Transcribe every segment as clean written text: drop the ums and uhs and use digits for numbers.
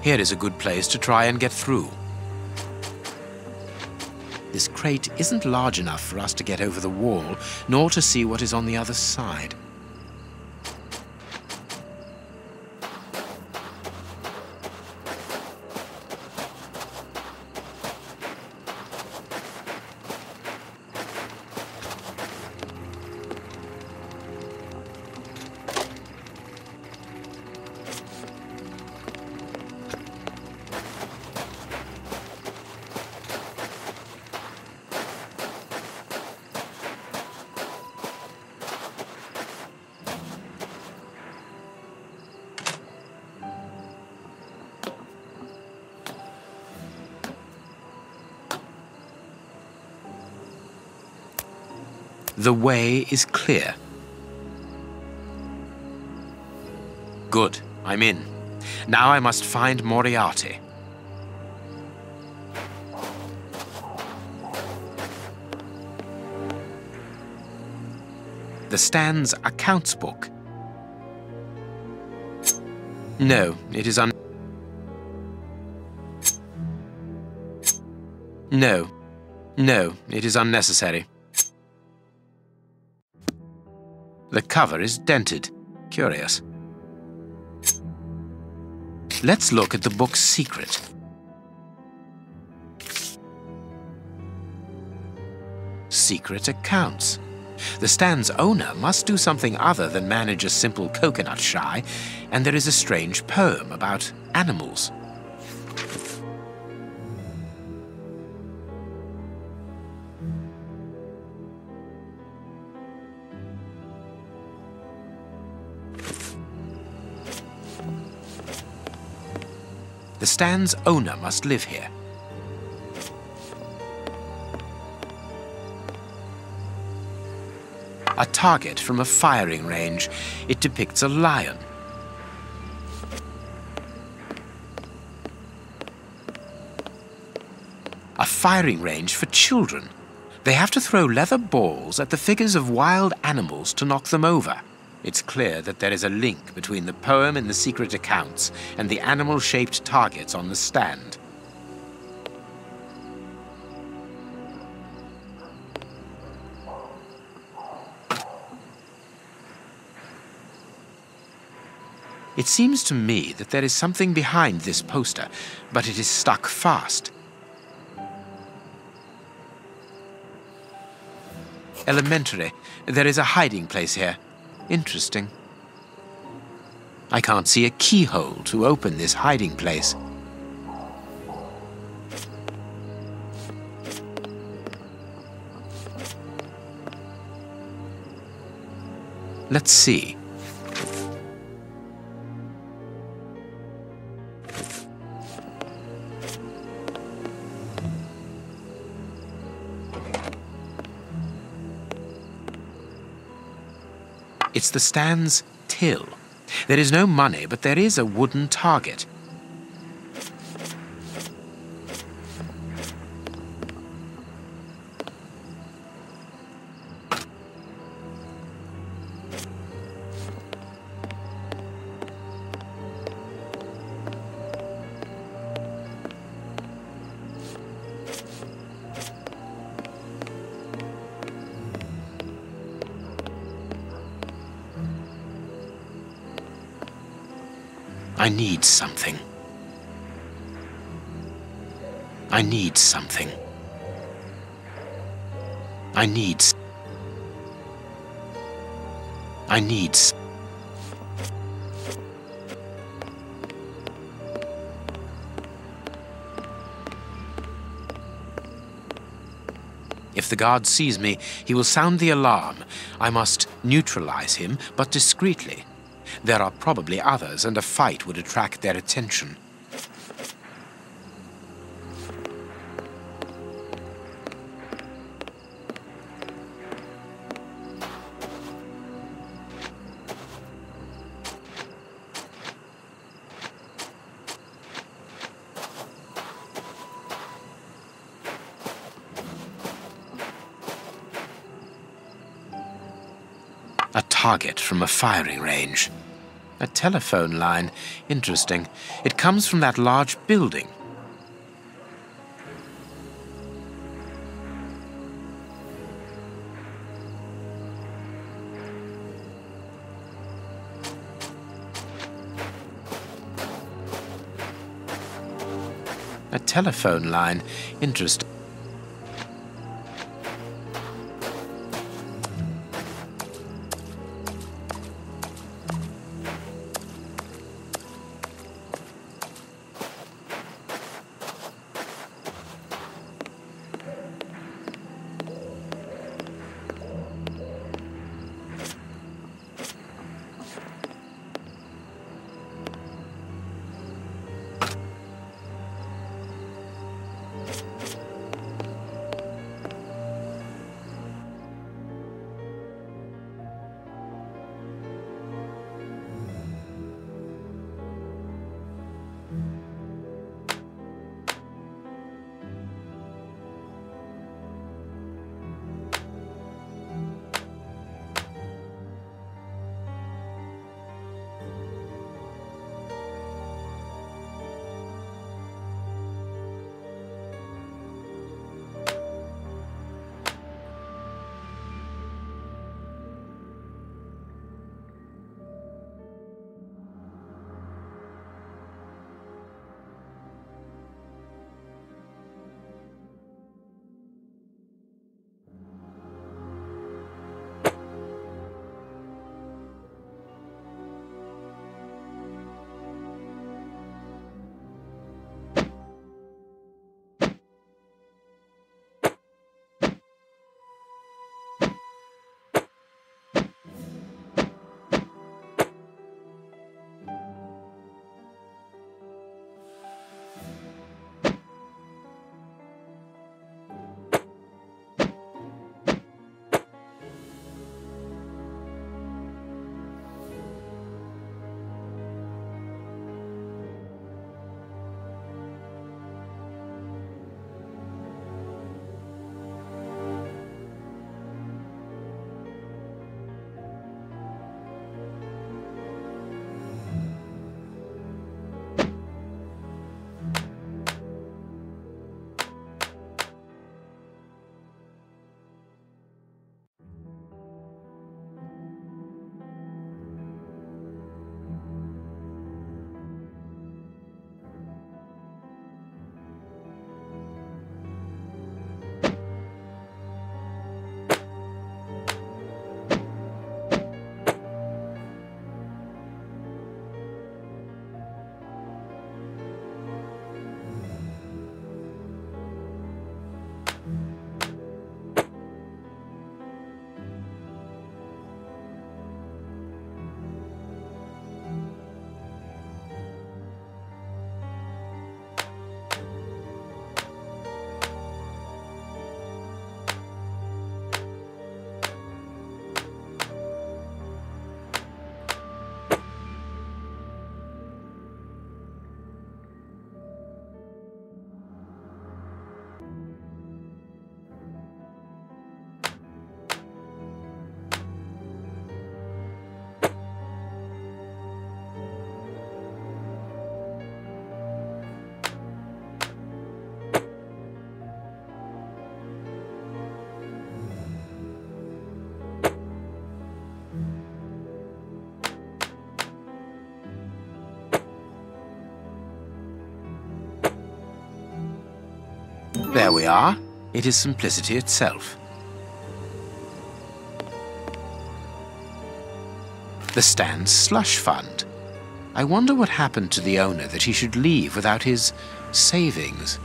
Here is a good place to try and get through. This crate isn't large enough for us to get over the wall, nor to see what is on the other side. The way is clear. Good, I'm in. Now I must find Moriarty. The Stand's accounts book. No, it is No, it is unnecessary. The cover is dented. Curious. Let's look at the book's secret. Secret accounts. The Stand's owner must do something other than manage a simple coconut shy, and there is a strange poem about animals. The Stand's owner must live here. A target from a firing range. It depicts a lion. A firing range for children. They have to throw leather balls at the figures of wild animals to knock them over. It's clear that there is a link between the poem in the secret accounts and the animal-shaped targets on the stand. It seems to me that there is something behind this poster, but it is stuck fast. Elementary. There is a hiding place here. Interesting. I can't see a keyhole to open this hiding place. Let's see. It's the Stand's till. There is no money, but there is a wooden target. I need something. I need something. I need. If the guard sees me, he will sound the alarm. I must neutralize him, but discreetly. There are probably others, and a fight would attract their attention. A target from a firing range. A telephone line. Interesting. It comes from that large building. A telephone line. Interesting. There we are. It is simplicity itself. The Stan's slush fund. I wonder what happened to the owner that he should leave without his savings.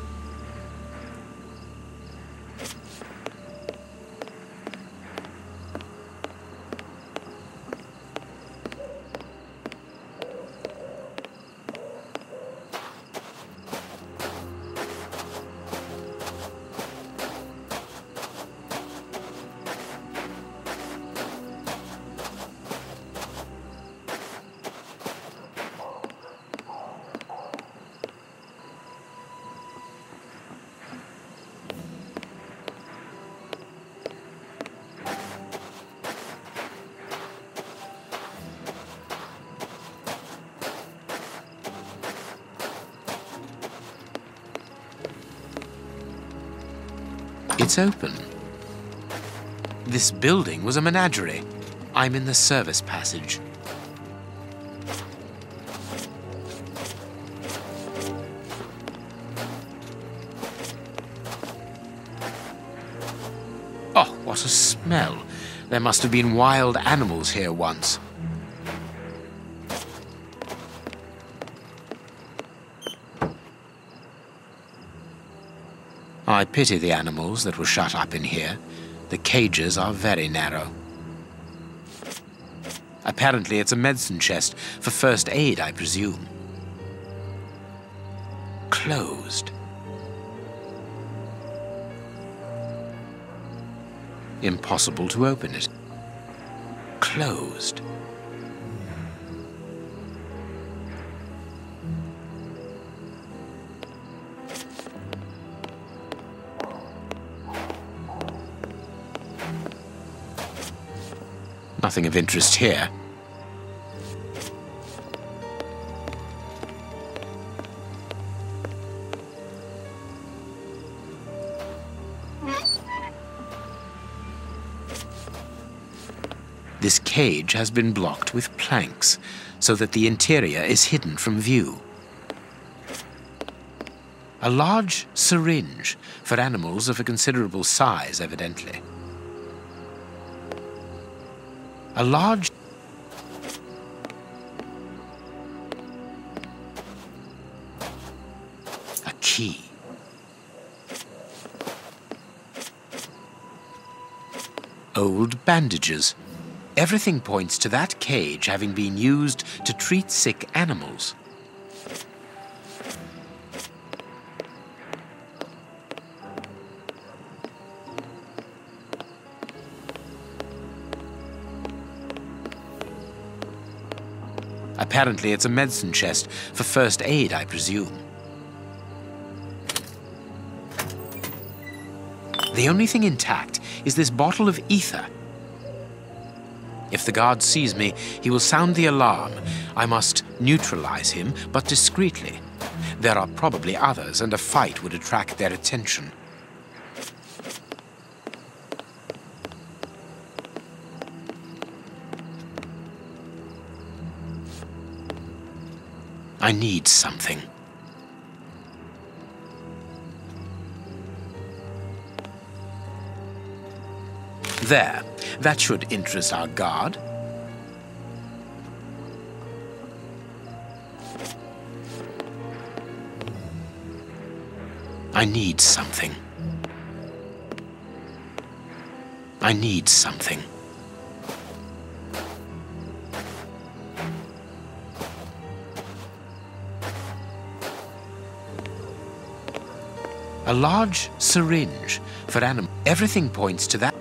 It's open. This building was a menagerie. I'm in the service passage. Oh, what a smell. There must have been wild animals here once. I pity the animals that were shut up in here. The cages are very narrow. Apparently it's a medicine chest for first aid, I presume. Closed. Impossible to open it. Closed. Nothing of interest here. This cage has been blocked with planks, so that the interior is hidden from view. A large syringe for animals of a considerable size, evidently. A large... A key. Old bandages. Everything points to that cage having been used to treat sick animals. Apparently it's a medicine chest for first aid, I presume. The only thing intact is this bottle of ether. If the guard sees me, he will sound the alarm. I must neutralize him, but discreetly. There are probably others, and a fight would attract their attention. I need something. There. That should interest our guard. I need something. I need something. A large syringe for animals. Everything points to that.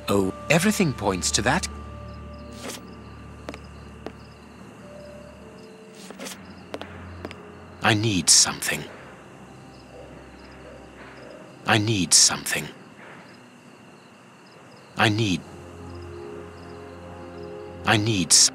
Oh, everything points to that. I need something. I need something. I need something.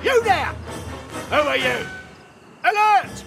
You there! Who are you? Alert!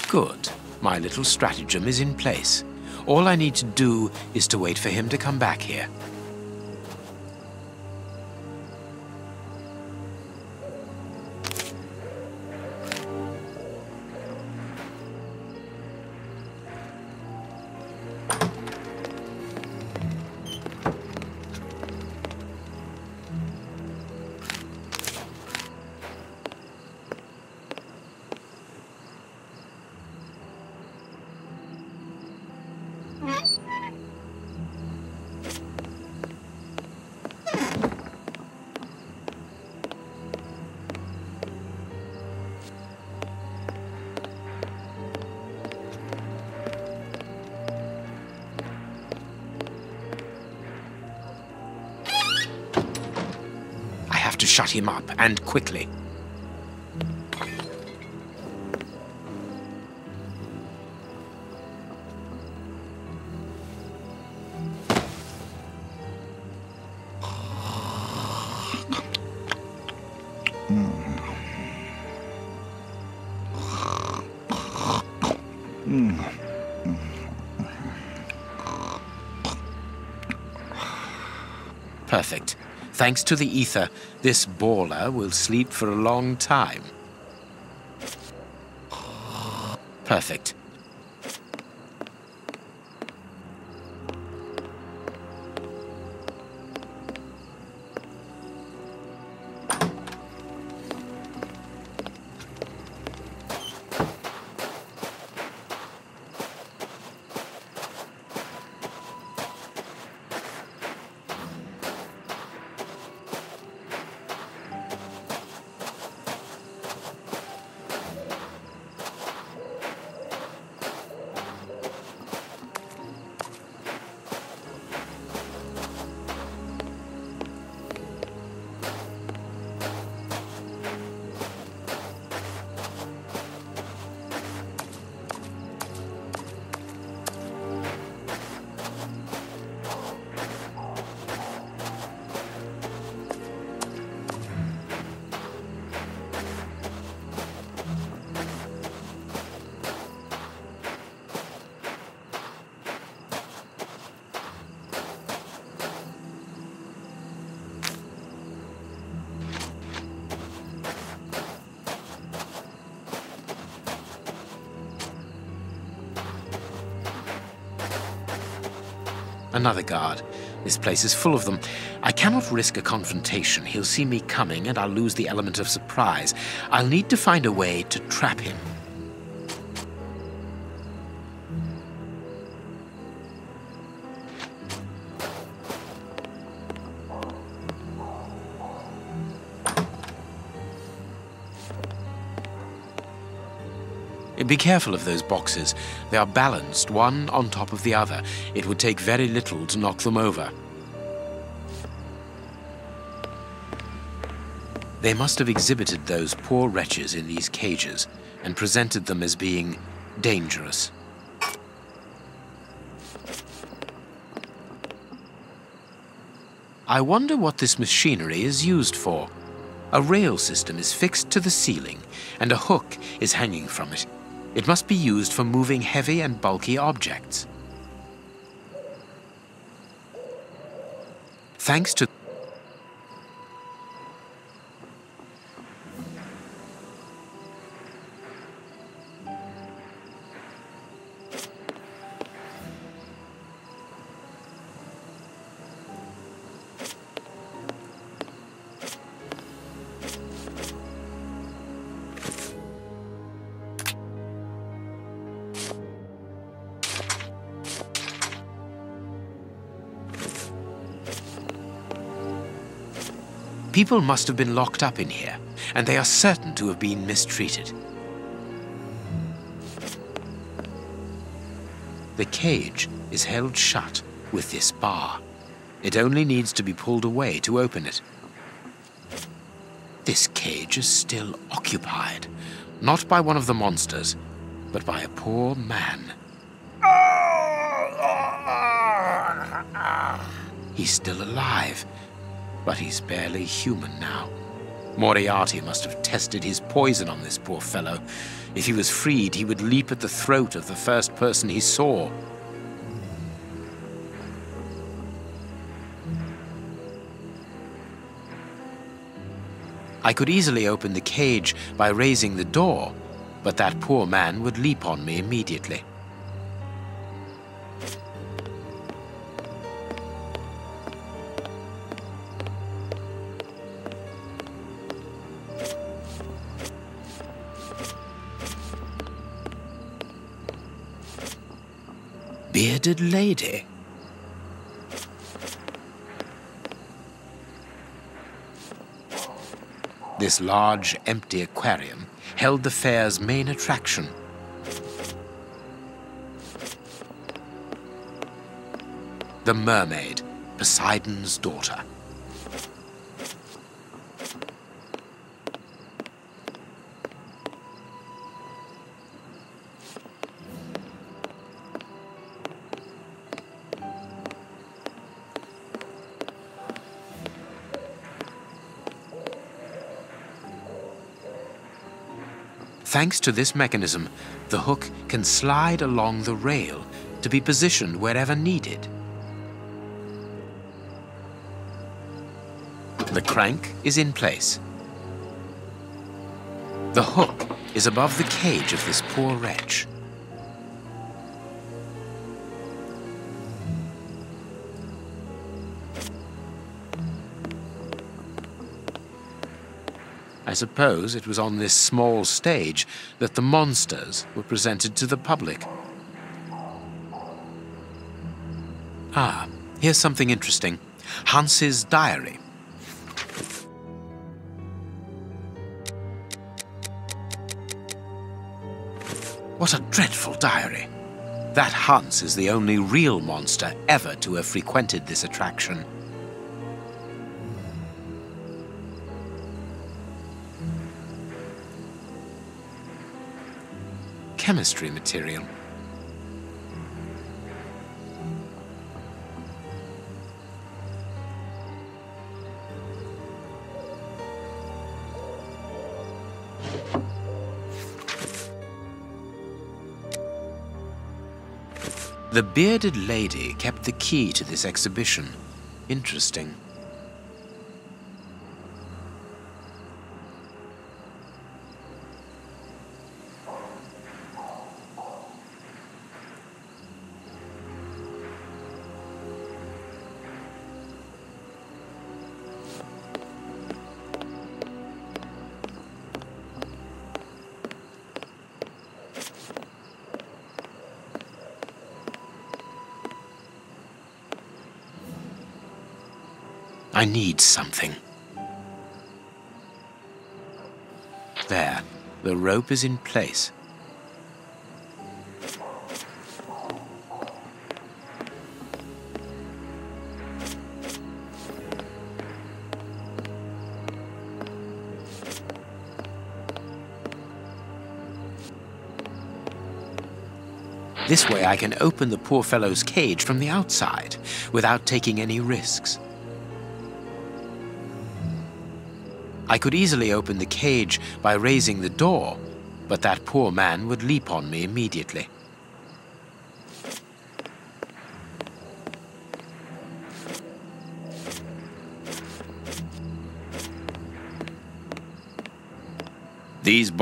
Good. My little stratagem is in place. All I need to do is to wait for him to come back here. To shut him up, and quickly. Perfect. Thanks to the ether, this baller will sleep for a long time. Perfect. Another guard. This place is full of them. I cannot risk a confrontation. He'll see me coming and I'll lose the element of surprise. I'll need to find a way to trap him. Be careful of those boxes. They are balanced, one on top of the other. It would take very little to knock them over. They must have exhibited those poor wretches in these cages and presented them as being dangerous. I wonder what this machinery is used for. A rail system is fixed to the ceiling, and a hook is hanging from it. It must be used for moving heavy and bulky objects. Thanks to people must have been locked up in here, and they are certain to have been mistreated. The cage is held shut with this bar. It only needs to be pulled away to open it. This cage is still occupied, not by one of the monsters, but by a poor man. He's still alive, but he's barely human now. Moriarty must have tested his poison on this poor fellow. If he was freed, he would leap at the throat of the first person he saw. I could easily open the cage by raising the door, but that poor man would leap on me immediately. Bearded lady. This large, empty aquarium held the fair's main attraction. The mermaid, Poseidon's daughter. Thanks to this mechanism, the hook can slide along the rail to be positioned wherever needed. The crank is in place. The hook is above the cage of this poor wretch. I suppose it was on this small stage that the monsters were presented to the public. Ah, here's something interesting. Hans's diary. What a dreadful diary. That Hans is the only real monster ever to have frequented this attraction. Chemistry material. The bearded lady kept the key to this exhibition. Interesting. I need something. There, the rope is in place. This way I can open the poor fellow's cage from the outside without taking any risks. I could easily open the cage by raising the door, but that poor man would leap on me immediately. These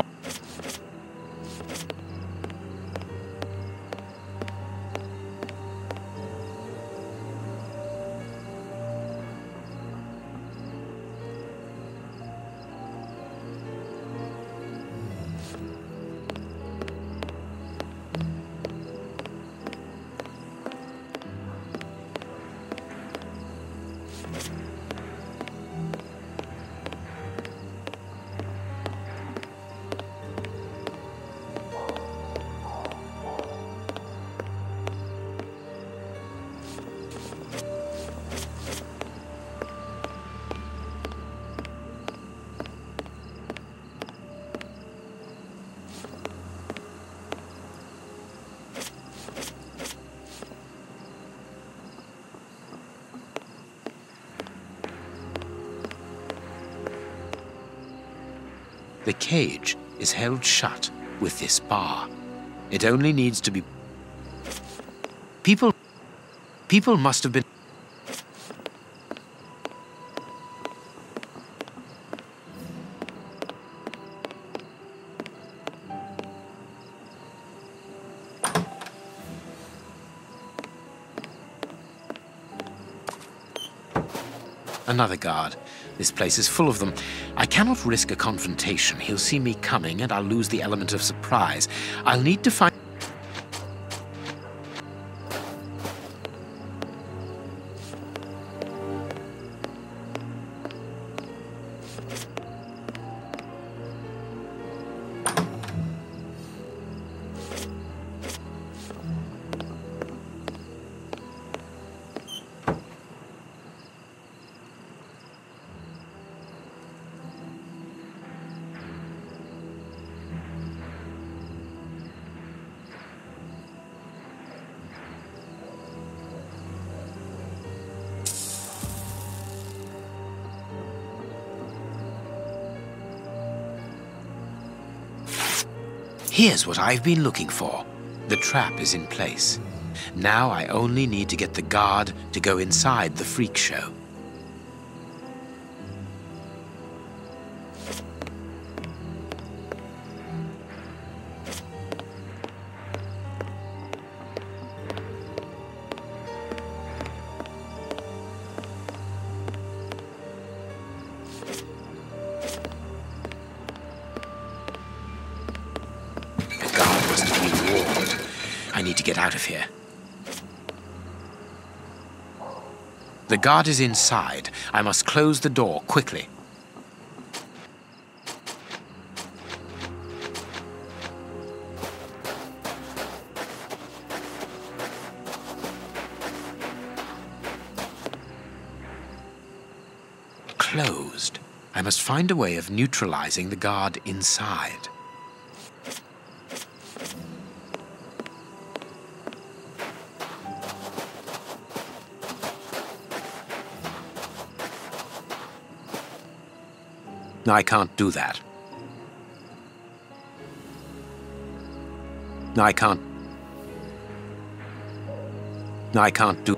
The cage is held shut with this bar. It only needs to be... People must have been... Another guard. This place is full of them. I cannot risk a confrontation. He'll see me coming and I'll lose the element of surprise. I'll need to find... Here's what I've been looking for. The trap is in place. Now I only need to get the guard to go inside the freak show. I need to get out of here. The guard is inside. I must close the door quickly. Closed. I must find a way of neutralizing the guard inside. I can't do that. I can't do...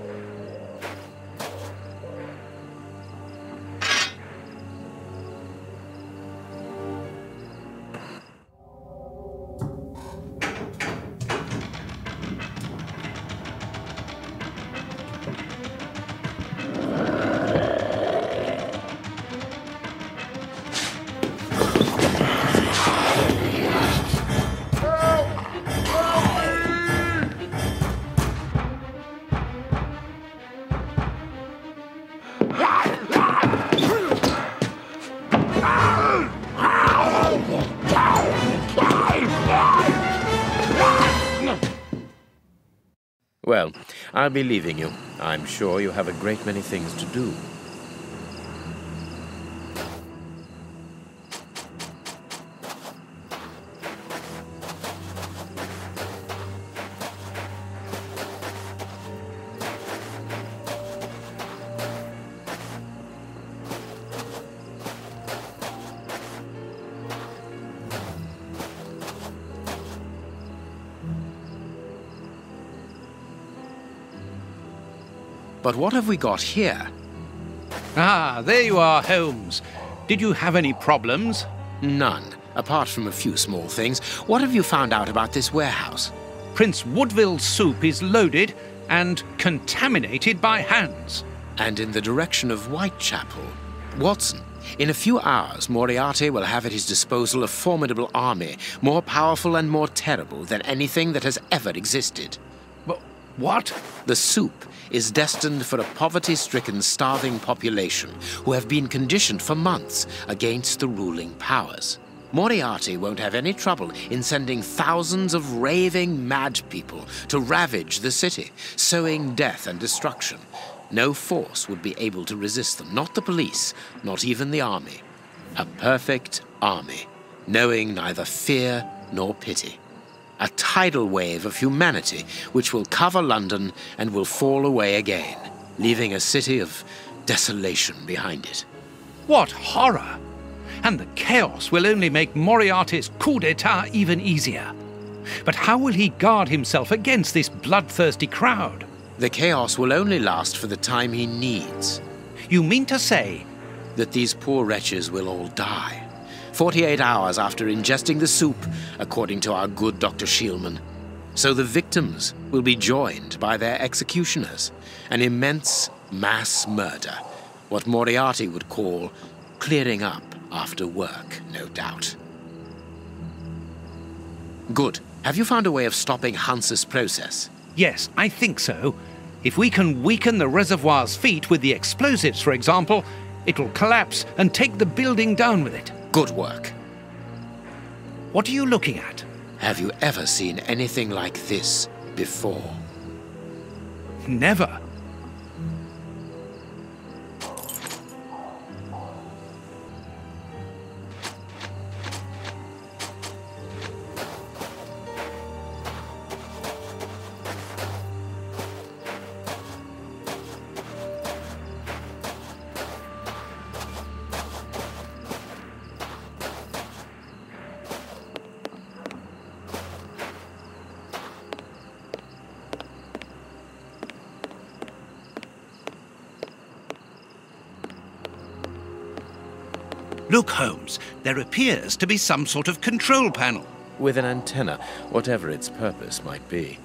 Well, I'll be leaving you. I'm sure you have a great many things to do. But what have we got here? Ah, there you are, Holmes. Did you have any problems? None, apart from a few small things. What have you found out about this warehouse? Prince Woodville's soup is loaded and contaminated by hands. And in the direction of Whitechapel. Watson, in a few hours, Moriarty will have at his disposal a formidable army, more powerful and more terrible than anything that has ever existed. What? The soup is destined for a poverty-stricken, starving population who have been conditioned for months against the ruling powers. Moriarty won't have any trouble in sending thousands of raving mad people to ravage the city, sowing death and destruction. No force would be able to resist them, not the police, not even the army. A perfect army, knowing neither fear nor pity. A tidal wave of humanity which will cover London and will fall away again, leaving a city of desolation behind it. What horror! And the chaos will only make Moriarty's coup d'etat even easier. But how will he guard himself against this bloodthirsty crowd? The chaos will only last for the time he needs. You mean to say that these poor wretches will all die 48 hours after ingesting the soup, according to our good Dr. Shielman. So the victims will be joined by their executioners. An immense mass murder. What Moriarty would call clearing up after work, no doubt. Good. Have you found a way of stopping Hans's process? Yes, I think so. If we can weaken the reservoir's feet with the explosives, for example, it will collapse and take the building down with it. Good work. What are you looking at? Have you ever seen anything like this before? Never. Look, Holmes, there appears to be some sort of control panel. With an antenna, whatever its purpose might be.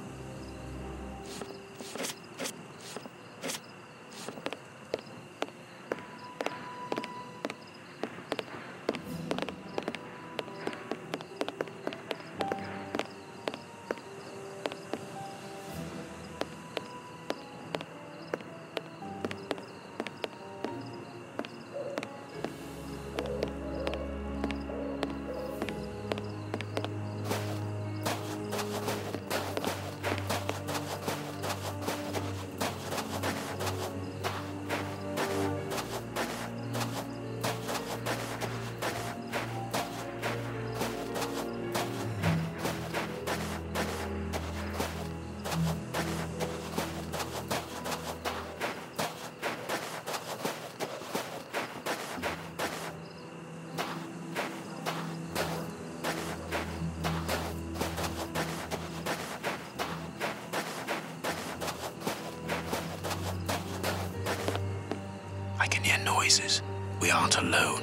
I can hear noises. We aren't alone.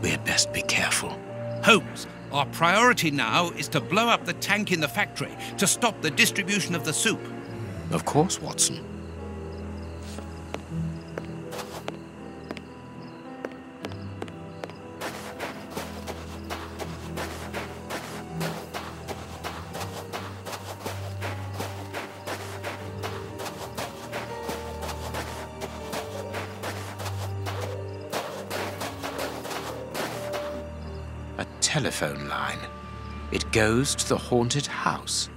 We had best be careful. Holmes, our priority now is to blow up the tank in the factory to stop the distribution of the soup. Of course, Watson. Telephone line. It goes to the haunted house.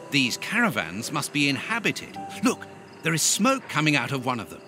These caravans must be inhabited. Look, There is smoke coming out of one of them.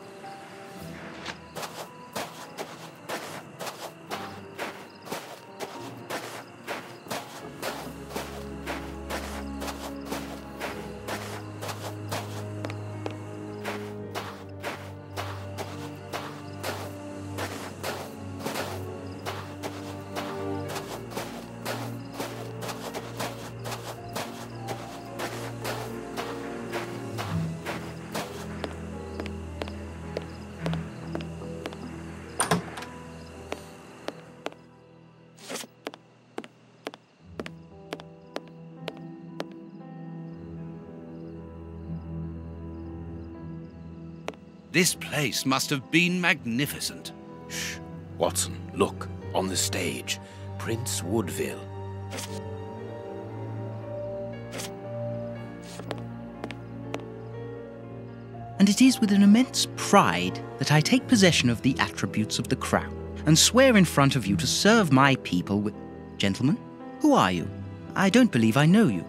This place must have been magnificent. Shh. Watson, look. On the stage. Prince Woodville. And it is with an immense pride that I take possession of the attributes of the crown and swear in front of you to serve my people with... Gentlemen, who are you? I don't believe I know you.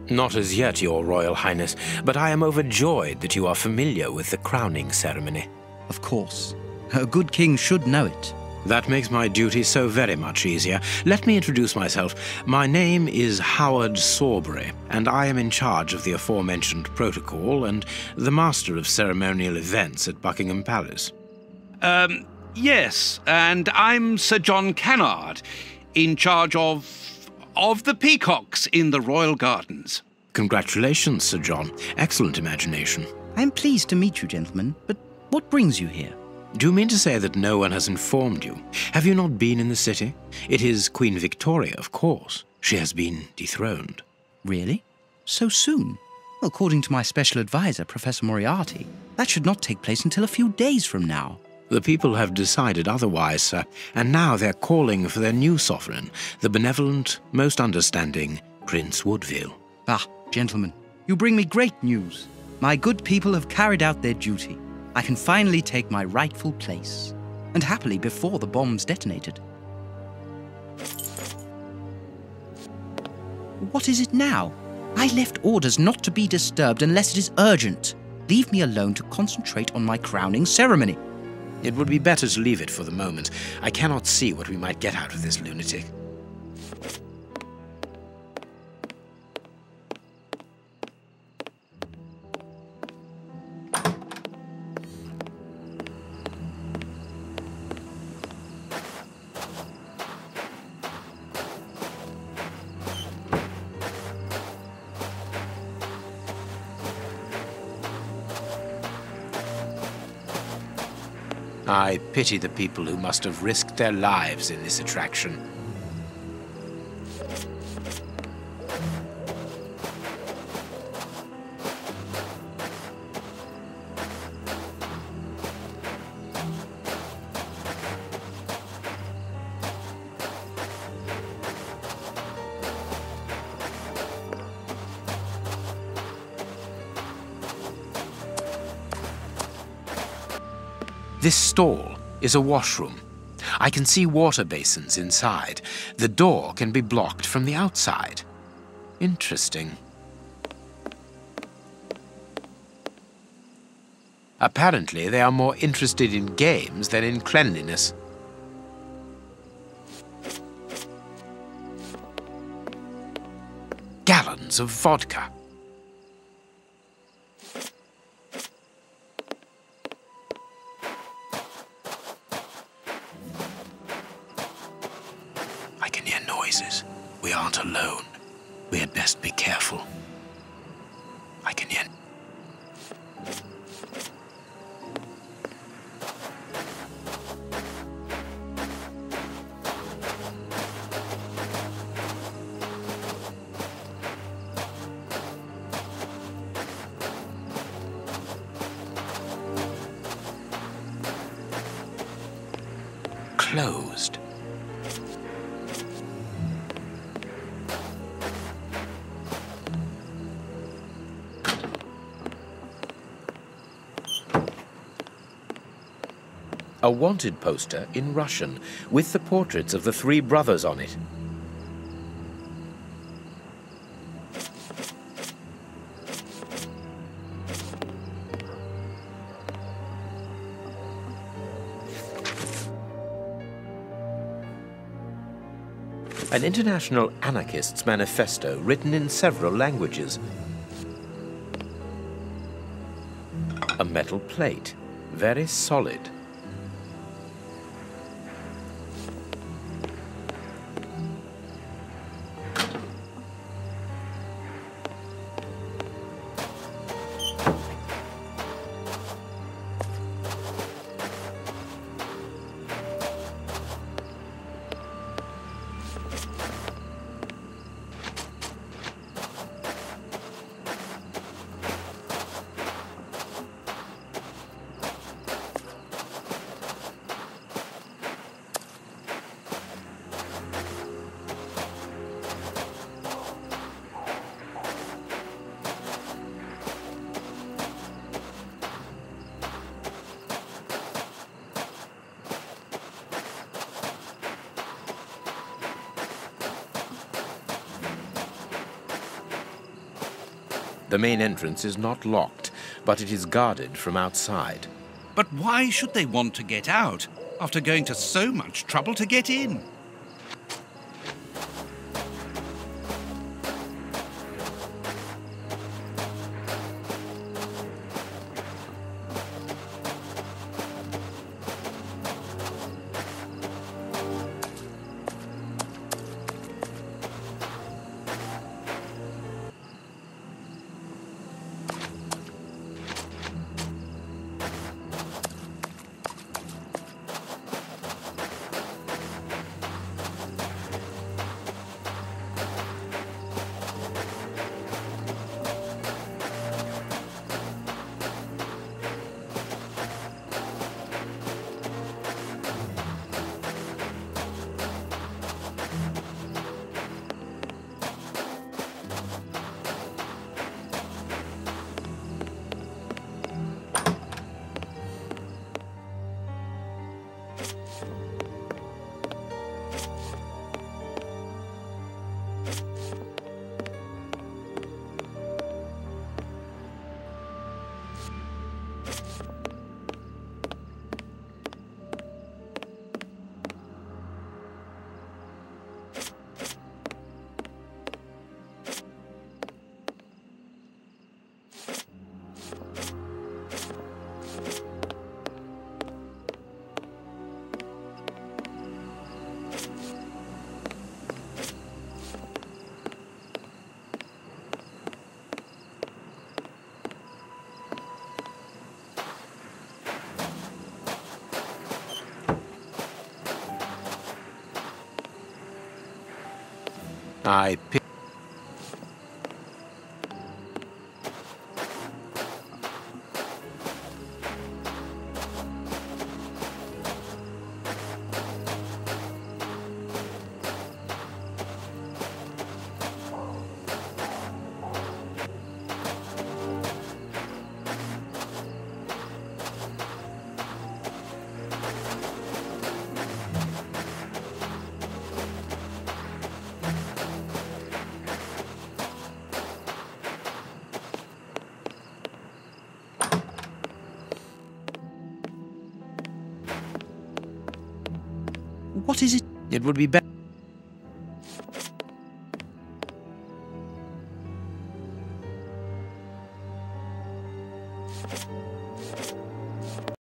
Not as yet, Your Royal Highness, but I am overjoyed that you are familiar with the crowning ceremony. Of course. A good king should know it. That makes my duty so very much easier. Let me introduce myself. My name is Howard Sawbury, and I am in charge of the aforementioned protocol and the master of ceremonial events at Buckingham Palace. Yes, and I'm Sir John Cannard, in charge of the peacocks in the royal gardens. Congratulations, Sir John. Excellent imagination. I'm pleased to meet you, gentlemen, but what brings you here? Do you mean to say that no one has informed you? Have you not been in the city? It is Queen Victoria, of course. She has been dethroned. Really? So soon? According to my special advisor, Professor Moriarty, that should not take place until a few days from now. The people have decided otherwise, sir, and now they're calling for their new sovereign, the benevolent, most understanding Prince Woodville. Ah, gentlemen, you bring me great news. My good people have carried out their duty. I can finally take my rightful place, and happily before the bombs detonated. What is it now? I left orders not to be disturbed unless it is urgent. Leave me alone to concentrate on my crowning ceremony. It would be better to leave it for the moment. I cannot see what we might get out of this lunatic. I pity the people who must have risked their lives in this attraction. This stall is a washroom. I can see water basins inside. The door can be blocked from the outside. Interesting. Apparently, they are more interested in games than in cleanliness. Gallons of vodka. I can hear noises. We aren't alone. We had best be careful. I can hear... Closed. A wanted poster in Russian with the portraits of the three brothers on it. An international anarchist's manifesto written in several languages. A metal plate, very solid. The main entrance is not locked, but it is guarded from outside. But why should they want to get out after going to so much trouble to get in? I pick. What is it? It would be better.